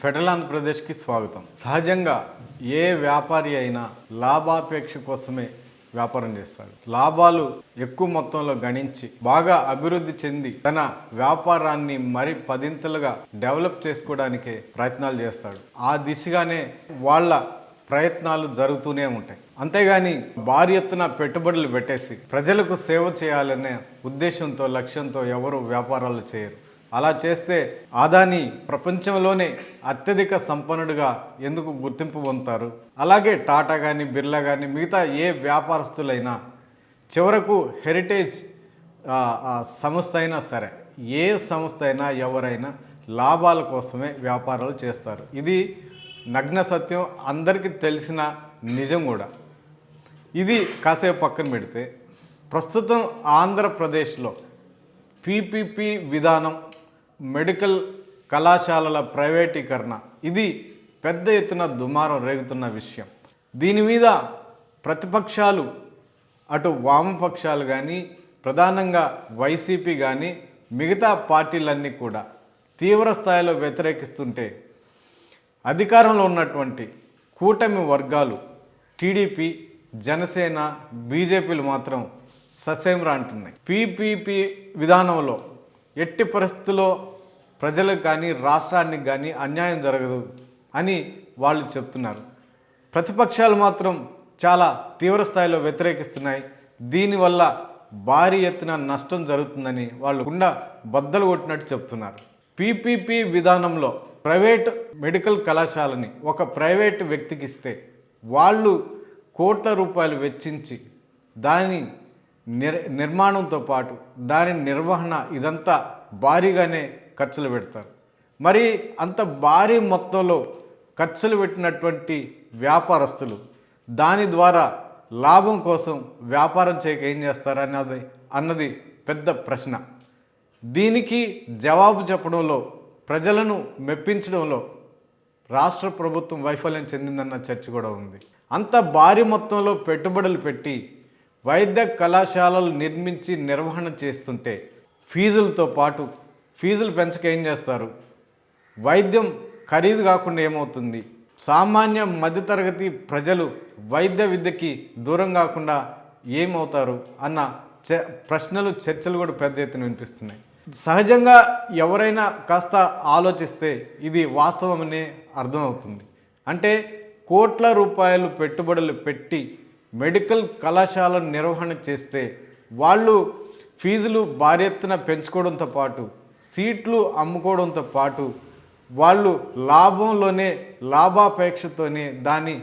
Federal ఆంధ్రప్రదేశ్కి స్వాగతం. సహజంగా ఏ వ్యాపారి అయినా లాభాపేక్ష కోసమే వ్యాపారం చేస్తాడు. లాభాలు ఎక్కువ మొత్తంలో గణించి బాగా అభివృద్ధి చెంది తన వ్యాపారాన్ని మరి పదింతలుగా డెవలప్ చేసుకోవడానికే ప్రయత్నాలు చేస్తాడు. ఆ దిశగానే వాళ్ళ ప్రయత్నాలు జరుగుతూనే ఉంటాయి. అంతేగాని భారీ ఎత్తున పెట్టుబడులు పెట్టేసి ప్రజలకు సేవ చేయాలనే ఉద్దేశంతో లక్ష్యంతో ఎవరు వ్యాపారాలు చేయరు. అలా చేస్తే అదానీ ప్రపంచంలోనే అత్యధిక సంపన్నుడిగా ఎందుకు గుర్తింపు పొందుతారు? అలాగే టాటా కానీ బిర్లా కానీ మిగతా ఏ వ్యాపారస్తులైనా చివరకు హెరిటేజ్ సంస్థ అయినా సరే, ఏ సంస్థ అయినా ఎవరైనా లాభాల కోసమే వ్యాపారాలు చేస్తారు. ఇది నగ్న సత్యం, అందరికీ తెలిసిన నిజం కూడా. ఇది కాసేపు పక్కన పెడితే ప్రస్తుతం ఆంధ్రప్రదేశ్లో పీపీపీ విధానం, మెడికల్ కళాశాలల ప్రైవేటీకరణ ఇది పెద్ద ఎత్తున దుమారం రేగుతున్న విషయం. దీని మీద ప్రతిపక్షాలు, అటు వామపక్షాలు కానీ ప్రధానంగా వైసీపీ కానీ మిగతా పార్టీలన్నీ కూడా తీవ్ర స్థాయిలో వ్యతిరేకిస్తుంటే అధికారంలో ఉన్నటువంటి కూటమి వర్గాలు టీడీపీ, జనసేన, బీజేపీలు మాత్రం ససేమ్రా అంటున్నాయి. పీపీపీ విధానంలో ఎట్టి పరిస్థితుల్లో ప్రజలకు కానీ రాష్ట్రానికి కానీ అన్యాయం జరగదు అని వాళ్ళు చెప్తున్నారు. ప్రతిపక్షాలు మాత్రం చాలా తీవ్ర స్థాయిలో వ్యతిరేకిస్తున్నాయి. దీనివల్ల భారీ ఎత్తున నష్టం జరుగుతుందని వాళ్ళు గుండా బద్దలు కొట్టినట్టు చెప్తున్నారు. పీపీపీ విధానంలో ప్రైవేట్ మెడికల్ కళాశాలని ఒక ప్రైవేట్ వ్యక్తికి ఇస్తే వాళ్ళు కోట్ల రూపాయలు వెచ్చించి దాని నిర్మాణంతో పాటు దాని నిర్వహణ ఇదంతా భారీగానే ఖర్చులు పెడతారు. మరి అంత భారీ మొత్తంలో ఖర్చులు పెట్టినటువంటి వ్యాపారస్తులు దాని ద్వారా లాభం కోసం వ్యాపారం చేయక ఏం చేస్తారు అన్నది పెద్ద ప్రశ్న. దీనికి జవాబు చెప్పడంలో, ప్రజలను మెప్పించడంలో రాష్ట్ర ప్రభుత్వం వైఫల్యం చెందిందన్న చర్చ కూడా ఉంది. అంత భారీ మొత్తంలో పెట్టుబడులు పెట్టి వైద్య కళాశాలలు నిర్మించి నిర్వహణ చేస్తుంటే ఫీజులతో పాటు ఫీజులు పెంచక ఏం చేస్తారు? వైద్యం ఖరీదు కాకుండా ఏమవుతుంది? సామాన్య మధ్యతరగతి ప్రజలు వైద్య విద్యకి దూరం కాకుండా ఏమవుతారు అన్న ప్రశ్నలు, చర్చలు కూడా పెద్ద ఎత్తున వినిపిస్తున్నాయి. సహజంగా ఎవరైనా కాస్త ఆలోచిస్తే ఇది వాస్తవమనే అర్థమవుతుంది. అంటే కోట్ల రూపాయలు పెట్టుబడులు పెట్టి మెడికల్ కళాశాల నిర్వహణ చేస్తే వాళ్ళు ఫీజులు భారీ ఎత్తున పెంచుకోవడంతో పాటు సీట్లు అమ్ముకోవడంతో పాటు వాళ్ళు లాభంలోనే లాభాపేక్షతోనే దాని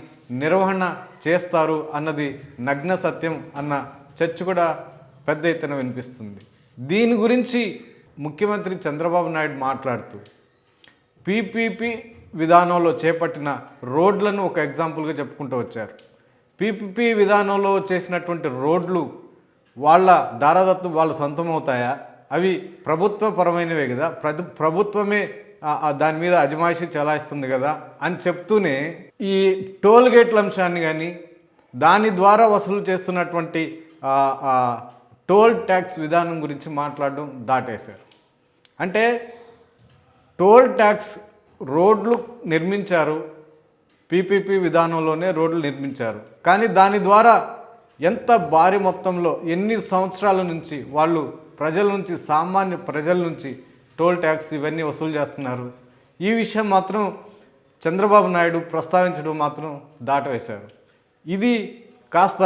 నిర్వహణ చేస్తారు అన్నది నగ్న సత్యం అన్న చర్చ కూడా పెద్ద ఎత్తున వినిపిస్తుంది. దీని గురించి ముఖ్యమంత్రి చంద్రబాబు నాయుడు మాట్లాడుతూ పీపీపీ విధానంలో చేపట్టిన రోడ్లను ఒక ఎగ్జాంపుల్గా చెప్పుకుంటూ వచ్చారు. పీపీపీ విధానంలో చేసినటువంటి రోడ్లు వాళ్ళ దారాదత్తు వాళ్ళ సొంతం అవుతాయా? అవి ప్రభుత్వపరమైనవే కదా, ప్రభుత్వమే దాని మీద అజమాయిషీ చెలాయిస్తుంది కదా అని చెప్తూనే ఈ టోల్ గేట్ల అంశాన్ని కానీ దాని ద్వారా వసూలు చేస్తున్నటువంటి టోల్ ట్యాక్స్ విధానం గురించి మాట్లాడడం దాటేశారు. అంటే టోల్ ట్యాక్స్ రోడ్లు నిర్మించారు, పీపీపీ విధానంలోనే రోడ్లు నిర్మించారు. కానీ దాని ద్వారా ఎంత భారీ మొత్తంలో ఎన్ని సంవత్సరాల నుంచి వాళ్ళు ప్రజల నుంచి, సామాన్య ప్రజల నుంచి టోల్ ట్యాక్స్ ఇవన్నీ వసూలు చేస్తున్నారు. ఈ విషయం మాత్రం చంద్రబాబు నాయుడు ప్రస్తావించడం మాత్రం దాటవేశారు. ఇది కాస్త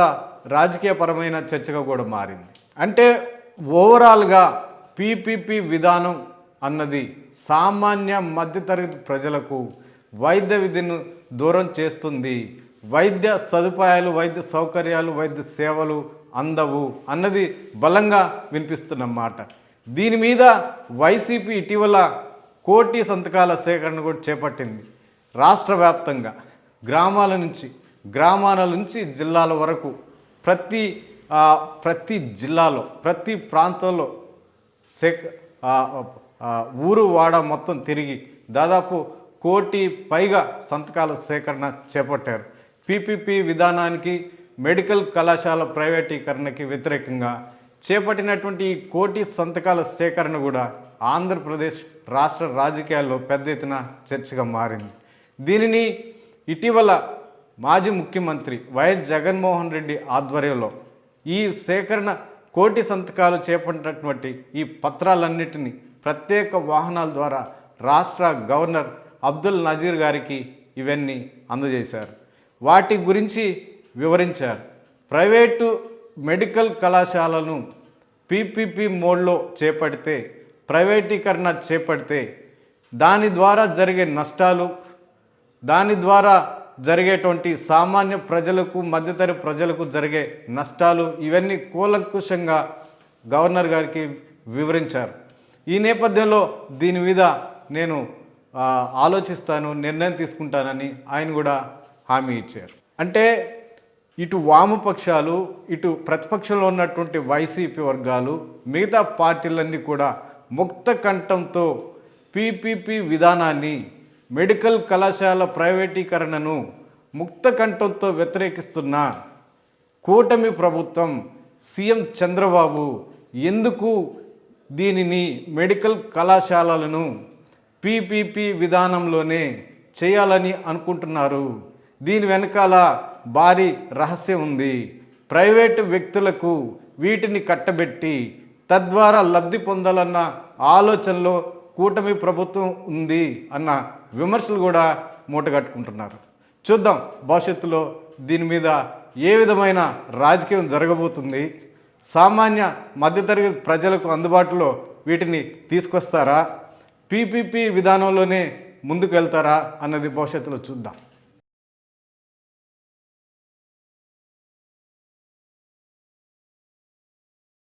రాజకీయపరమైన చర్చగా కూడా మారింది. అంటే ఓవరాల్గా పీపీపీ విధానం అన్నది సామాన్య మధ్యతరగతి ప్రజలకు వైద్య విద్యను దూరం చేస్తుంది, వైద్య సదుపాయాలు, వైద్య సౌకర్యాలు, వైద్య సేవలు అందవు అన్నది బలంగా వినిపిస్తున్న మాట. దీని మీద వైసీపీ ఇటీవల 1 కోటి సంతకాల సేకరణ కూడా చేపట్టింది. రాష్ట్ర వ్యాప్తంగా గ్రామాల నుంచి జిల్లాల వరకు ప్రతి జిల్లాలో, ప్రతి ప్రాంతంలో ఊరు వాడ మొత్తం తిరిగి దాదాపు 1 కోటి పైగా సంతకాల సేకరణ చేపట్టారు. పీపీపీ విధానానికి, మెడికల్ కళాశాల ప్రైవేటీకరణకి వ్యతిరేకంగా చేపట్టినటువంటి ఈ 1 కోటి సంతకాల సేకరణ కూడా ఆంధ్రప్రదేశ్ రాష్ట్ర రాజకీయాల్లో పెద్ద ఎత్తున చర్చగా మారింది. దీనిని ఇటీవల మాజీ ముఖ్యమంత్రి వైఎస్ జగన్మోహన్ రెడ్డి ఆధ్వర్యంలో ఈ సేకరణ కోటి సంతకాలు చేపట్టినటువంటి ఈ పత్రాలన్నిటినీ ప్రత్యేక వాహనాల ద్వారా రాష్ట్ర గవర్నర్ అబ్దుల్ నజీర్ గారికి ఇవన్నీ అందజేశారు. వాటి గురించి వివరించారు. ప్రైవేటు మెడికల్ కళాశాలను పీపీపీ మోడ్లో చేపడితే, ప్రైవేటీకరణ చేపడితే దాని ద్వారా జరిగే నష్టాలు, దాని ద్వారా జరిగేటువంటి సామాన్య ప్రజలకు, మధ్యతరగతి ప్రజలకు జరిగే నష్టాలు ఇవన్నీ కూలంకుషంగా గవర్నర్ గారికి వివరించారు. ఈ నేపథ్యంలో దీని మీద నేను ఆలోచిస్తాను, నిర్ణయం తీసుకుంటానని ఆయన కూడా హామీ ఇచ్చారు. అంటే ఇటు వామపక్షాలు, ఇటు ప్రతిపక్షంలో ఉన్నటువంటి వైసీపీ వర్గాలు, మిగతా పార్టీలన్నీ కూడా ముక్త కంఠంతో పీపీపీ విధానాన్ని, మెడికల్ కళాశాల ప్రైవేటీకరణను ముక్త కంఠంతో వ్యతిరేకిస్తున్న కూటమి ప్రభుత్వం, సీఎం చంద్రబాబు ఎందుకు దీనిని మెడికల్ కళాశాలలను పీపీపీ విధానంలోనే చేయాలని అనుకుంటున్నారు? దీని వెనకాల భారీ రహస్యం ఉంది. ప్రైవేటు వ్యక్తులకు వీటిని కట్టబెట్టి తద్వారా లబ్ధి పొందాలన్న ఆలోచనలో కూటమి ప్రభుత్వం ఉంది అన్న విమర్శలు కూడా మూటగట్టుకుంటున్నారు. చూద్దాం భవిష్యత్తులో దీని మీద ఏ విధమైన రాజకీయం జరగబోతుంది. సామాన్య మధ్యతరగతి ప్రజలకు అందుబాటులో వీటిని తీసుకొస్తారా, పీపీపీ విధానంలోనే ముందుకు వెళ్తారా అన్నది భవిష్యత్తులో చూద్దాం.